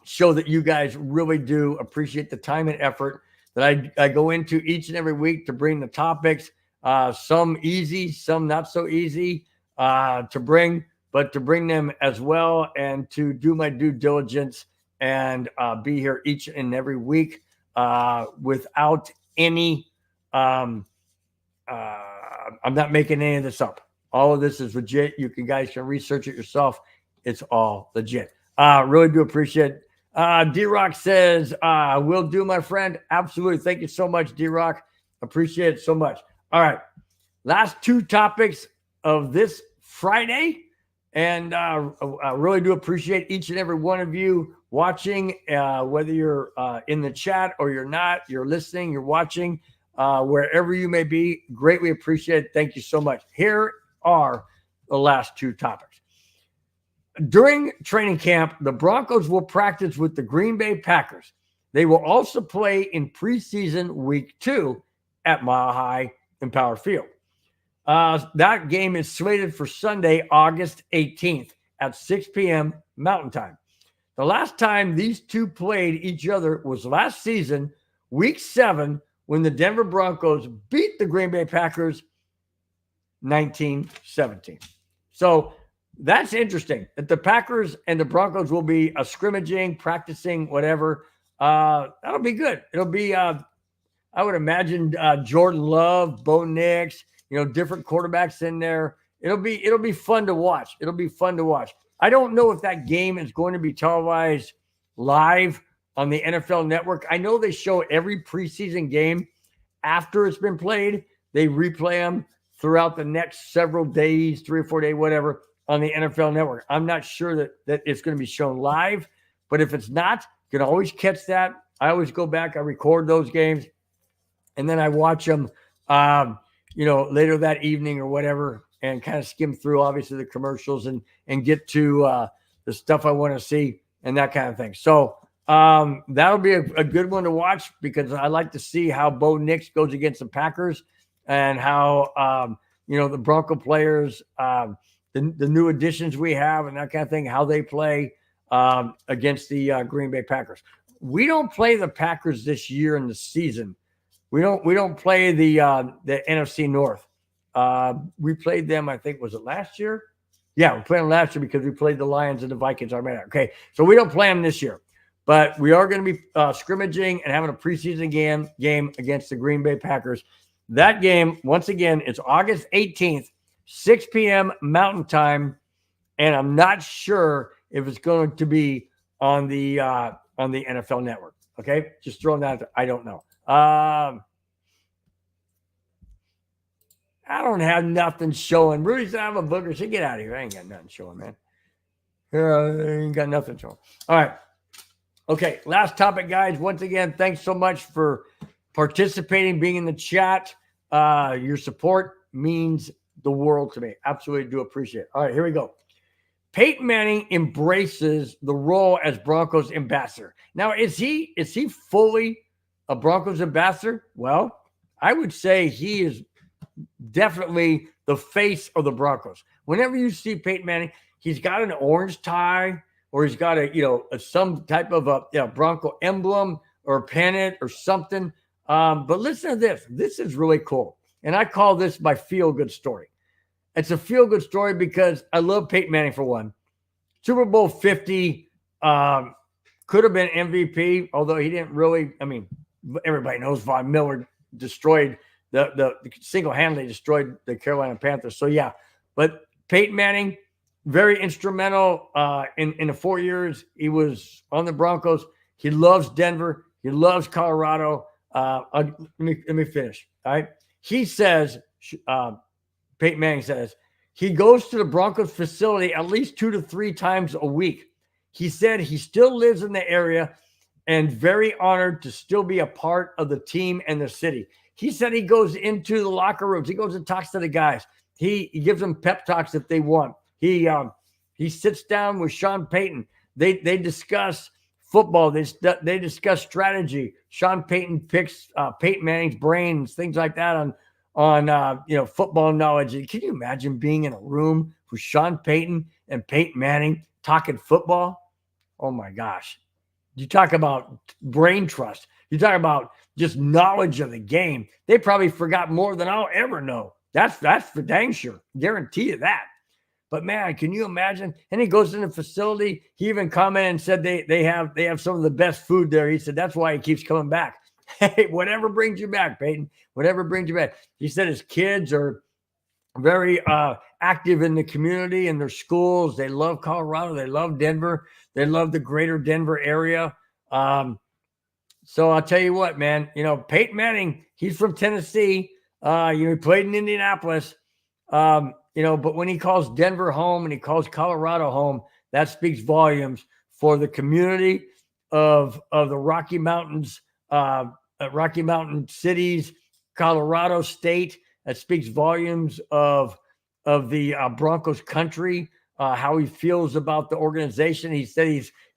show that you guys really do appreciate the time and effort that I go into each and every week to bring the topics, some easy, some not so easy to bring, but to bring them as well and to do my due diligence and be here each and every week without any, I'm not making any of this up. All of this is legit. You guys can research it yourself. It's all legit. Really do appreciate it. D-Rock says, will do, my friend. Absolutely. Thank you so much, D-Rock. Appreciate it so much. All right. Last 2 topics of this Friday. And I really do appreciate each and every one of you watching, whether you're in the chat or you're not, you're listening, you're watching, wherever you may be. Greatly appreciate it. Thank you so much. Here are the last 2 topics. During training camp, the Broncos will practice with the Green Bay Packers. They will also play in preseason week 2 at Mile High and Power Field. That game is slated for Sunday, August 18th at 6 p.m. Mountain Time. The last time these 2 played each other was last season, week 7, when the Denver Broncos beat the Green Bay Packers 19-17. So that's interesting that the Packers and the Broncos will be scrimmaging, practicing, whatever. That'll be good. It'll be, I would imagine, Jordan Love, Bo Nix, different quarterbacks in there. It'll be fun to watch. It'll be fun to watch. I don't know if that game is going to be televised live on the NFL Network. I know they show every preseason game after it's been played. They replay them throughout the next several days, 3 or 4 days, whatever, on the NFL Network. I'm not sure that it's going to be shown live, but if it's not, you can always catch that. I always go back, I record those games, and then I watch them, later that evening or whatever, and kind of skim through, obviously, the commercials and get to the stuff I want to see and that kind of thing. So that'll be a good one to watch because I like to see how Bo Nix goes against the Packers and how, the Bronco players, the new additions we have and that kind of thing, how they play against the Green Bay Packers. We don't play the Packers this year in the season. We don't play the NFC North We played them, I think, was it last year? Yeah, we played them last year because we played the Lions and the Vikings. I remember. Okay, so we don't play them this year, but we are going to be scrimmaging and having a preseason game against the Green Bay Packers. That game, once again, it's August 18th, 6 p.m. Mountain Time, and I'm not sure if it's going to be on the NFL Network. Okay, just throwing that out there. I don't know. I don't have nothing showing. Rudy's out of a booger. So get out of here. I ain't got nothing showing, man. I ain't got nothing showing. All right. Okay, last topic, guys. Once again, thanks so much for participating, being in the chat. Your support means the world to me. Absolutely do appreciate it. All right, here we go. Peyton Manning embraces the role as Broncos ambassador. Now, is he fully a Broncos ambassador? Well, I would say he is definitely the face of the Broncos. Whenever you see Peyton Manning, he's got an orange tie, or he's got some type of a Bronco emblem or a pennant or something. But listen to this. This is really cool. And I call this my feel-good story. It's a feel-good story because I love Peyton Manning for one. Super Bowl 50 could have been MVP, although he didn't really. I mean, everybody knows Von Miller destroyed the single-handedly destroyed the Carolina Panthers. So, yeah. But Peyton Manning, very instrumental in the 4 years he was on the Broncos. He loves Denver. He loves Colorado. Let me finish. All right. He says, Peyton Manning says, he goes to the Broncos facility at least 2 to 3 times a week. He said he still lives in the area and very honored to still be a part of the team and the city. He said he goes into the locker rooms. He goes and talks to the guys. He gives them pep talks if they want. He sits down with Sean Payton. They discuss football. They discuss strategy. Sean Payton picks Peyton Manning's brains, things like that on football knowledge. Can you imagine being in a room with Sean Payton and Peyton Manning talking football? Oh my gosh. You talk about brain trust. You talk about just knowledge of the game. They probably forgot more than I'll ever know. That's for dang sure. Guarantee you that. But man, can you imagine? And he goes in the facility. He even commented and said they have some of the best food there. He said that's why he keeps coming back. Hey, whatever brings you back, Peyton. Whatever brings you back. He said his kids are very active in the community and their schools. They love Colorado. They love Denver. They love the greater Denver area. So I'll tell you what, man. Peyton Manning, he's from Tennessee. He played in Indianapolis. But when he calls Denver home and he calls Colorado home, that speaks volumes for the community of the Rocky Mountains, Rocky Mountain cities, Colorado State. That speaks volumes of the Broncos country, how he feels about the organization. He said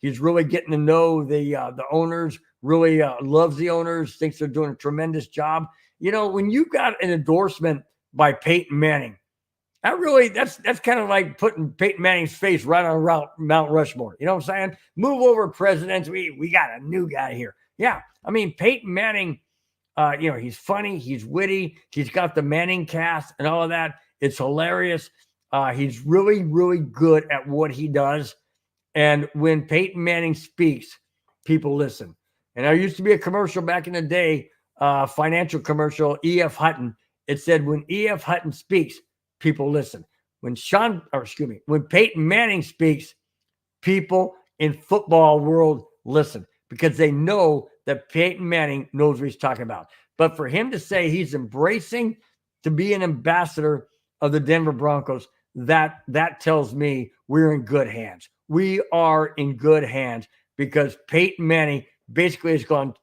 he's really getting to know the owners, really loves the owners, thinks they're doing a tremendous job. When you got an endorsement by Peyton Manning, that's kind of like putting Peyton Manning's face right on Mount Rushmore. You know what I'm saying? Move over, presidents. We got a new guy here. Yeah. I mean, Peyton Manning, he's funny. He's witty. He's got the Manning cast and all of that. It's hilarious. He's really, really good at what he does. And when Peyton Manning speaks, people listen. And there used to be a commercial back in the day, financial commercial, E.F. Hutton. It said, when E.F. Hutton speaks, people listen. When Peyton Manning speaks, people in football world listen because they know that Peyton Manning knows what he's talking about. But for him to say he's embracing to be an ambassador of the Denver Broncos, that tells me we're in good hands. We are in good hands because Peyton Manning basically has gone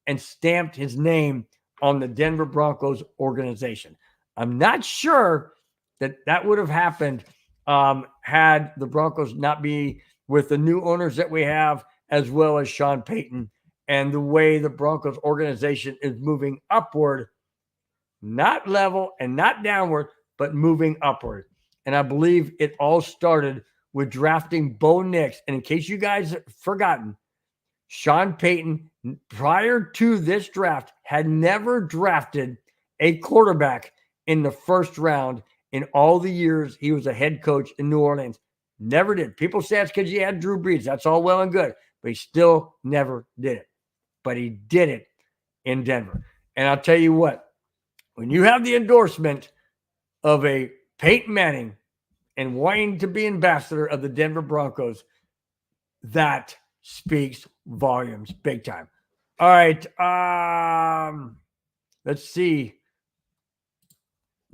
and stamped his name on the Denver Broncos organization. I'm not sure that would have happened had the Broncos not be with the new owners that we have, as well as Sean Payton and the way the Broncos organization is moving upward, not level and not downward, but moving upward. And I believe it all started with drafting Bo Nix. And in case you guys have forgotten, Sean Payton, prior to this draft, had never drafted a quarterback in the first round in all the years he was a head coach in New Orleans. Never did. People say that's because he had Drew Brees. That's all well and good, but he still never did it. But he did it in Denver. And I'll tell you what, when you have the endorsement of a Payton Manning and wanting to be ambassador of the Denver Broncos, that speaks volumes big time. All right. Let's see.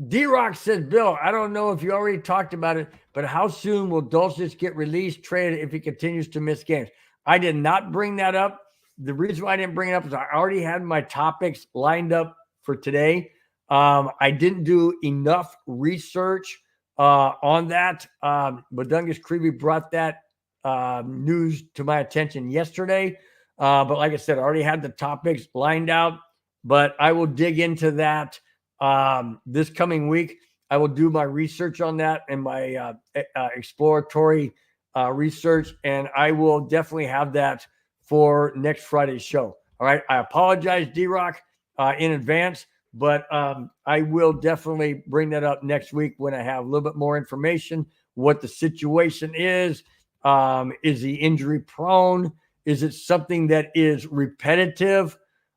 D-Rock says, Bill, I don't know if you already talked about it, but how soon will Dulcich get released, traded if he continues to miss games? I did not bring that up. The reason why I didn't bring it up is I already had my topics lined up for today. I didn't do enough research on that. But Dungus Creevy brought that news to my attention yesterday. But like I said, I already had the topics lined out, but I will dig into that this coming week. I will do my research on that and my exploratory research, and I will definitely have that for next Friday's show. All right. I apologize, D-Rock, in advance, but I will definitely bring that up next week when I have a little bit more information, what the situation is. Is he injury prone? Is it something that is repetitive?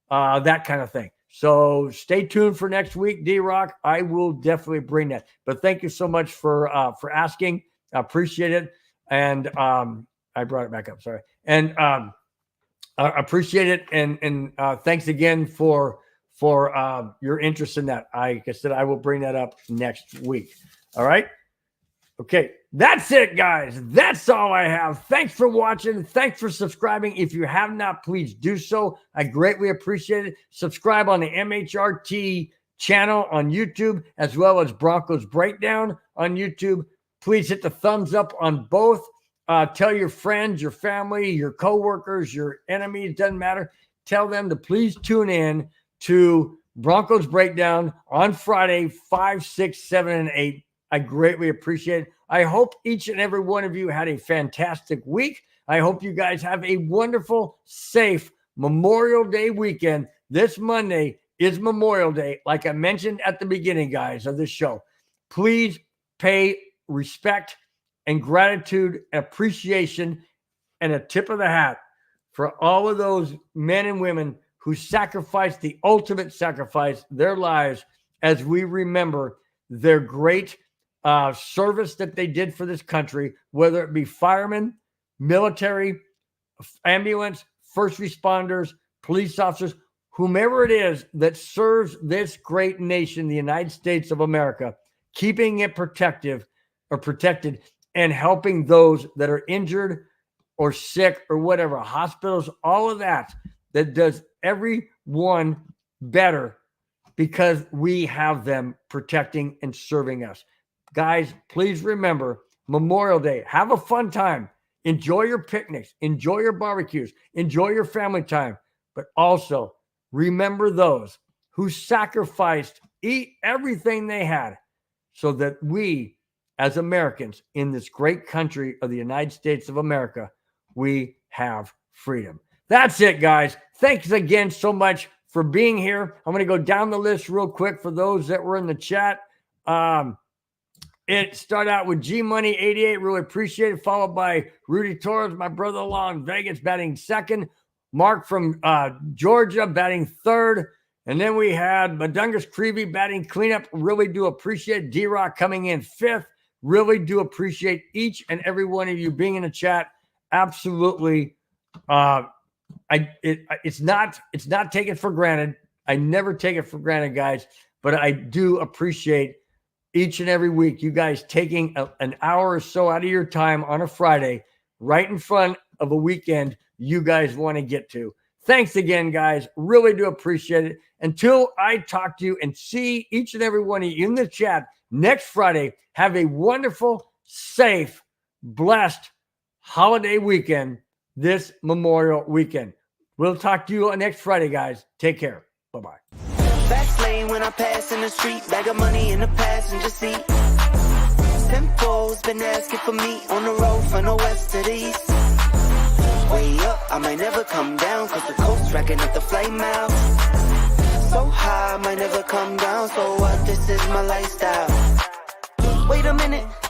That kind of thing. So stay tuned for next week, D-Rock. I will definitely bring that. But thank you so much for asking. I appreciate it. And I brought it back up. Sorry. And I appreciate it. And thanks again for your interest in that. Like I said, I will bring that up next week. All right. Okay. That's it, guys. That's all I have. Thanks for watching. Thanks for subscribing. If you have not, please do so. I greatly appreciate it. Subscribe on the MHRT channel on YouTube, as well as Broncos Breakdown on YouTube. Please hit the thumbs up on both. Tell your friends, your family, your coworkers, your enemies, doesn't matter. Tell them to please tune in to Broncos Breakdown on Friday, 5, 6, 7, and 8. I greatly appreciate it. I hope each and every one of you had a fantastic week. I hope you guys have a wonderful, safe Memorial Day weekend. This Monday is Memorial Day. Like I mentioned at the beginning, guys, of this show, please pay respect and gratitude, appreciation, and a tip of the hat for all of those men and women who sacrificed the ultimate sacrifice, their lives, as we remember their great service that they did for this country, whether it be firemen, military, ambulance, first responders, police officers, whomever it is that serves this great nation, the United States of America, keeping it protected and helping those that are injured or sick or whatever, hospitals, all of that does everyone better because we have them protecting and serving us. Guys, please remember Memorial Day. Have a fun time. Enjoy your picnics. Enjoy your barbecues. Enjoy your family time. But also remember those who sacrificed, everything they had so that we, as Americans in this great country of the United States of America, we have freedom. That's it, guys. Thanks again so much for being here. I'm going to go down the list real quick for those that were in the chat. It started out with G-Money88. Really appreciate it. Followed by Rudy Torres, my brother-in-law in Vegas, batting second. Mark from Georgia batting third. And then we had Madungus Creevy batting cleanup. Really do appreciate D-Rock coming in fifth. Really do appreciate each and every one of you being in the chat. Absolutely. It's not taken for granted. I never take it for granted, guys. But I do appreciate each and every week you guys taking an hour or so out of your time on a Friday right in front of a weekend you guys want to get to. Thanks again, guys. Really do appreciate it. Until I talk to you and see each and every one of you in the chat next Friday, have a wonderful, safe, blessed holiday weekend this Memorial weekend. We'll talk to you on next Friday, guys. Take care. Bye-bye. Fast lane when I pass in the street, bag of money in the passenger seat. Simcoe's been asking for me on the road from the west to the east. Way up, I might never come down, cause the coast's racking up the flame out. So high, might never come down. So what? This is my lifestyle. Wait a minute.